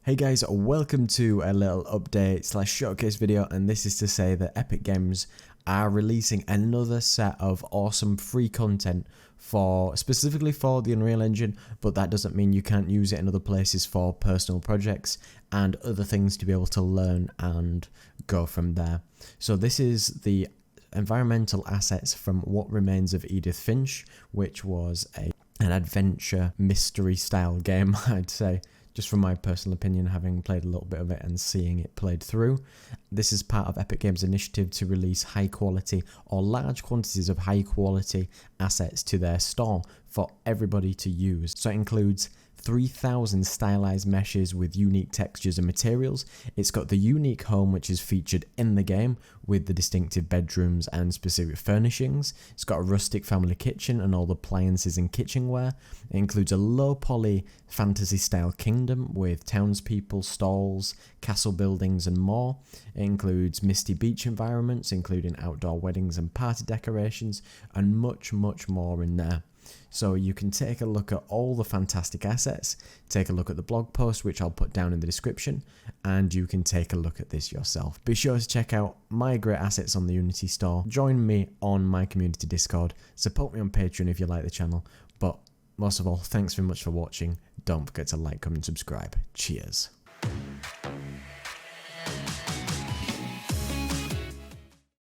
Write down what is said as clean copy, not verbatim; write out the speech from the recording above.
Hey guys, welcome to a little update / showcase video, and this is to say that Epic Games are releasing another set of awesome free content specifically for the Unreal Engine, but that doesn't mean you can't use it in other places for personal projects and other things to be able to learn and go from there. So this is the environmental assets from What Remains of Edith Finch, which was an adventure mystery style game, I'd say. Just from my personal opinion, having played a little bit of it and seeing it played through. This is part of Epic Games' initiative to release high quality or large quantities of high quality assets to their store for everybody to use. So it includes 3,000 stylized meshes with unique textures and materials. It's got the unique home which is featured in the game with the distinctive bedrooms and specific furnishings. It's got a rustic family kitchen and all the appliances and kitchenware. It includes a low poly fantasy style kingdom with townspeople, stalls, castle buildings and more. It includes misty beach environments including outdoor weddings and party decorations and much more in there. So you can take a look at all the fantastic assets, take a look at the blog post which I'll put down in the description, and you can take a look at this yourself. Be sure to check out my great assets on the Unity store, join me on my community Discord, support me on Patreon if you like the channel, but most of all, thanks very much for watching. Don't forget to like, comment and subscribe. Cheers.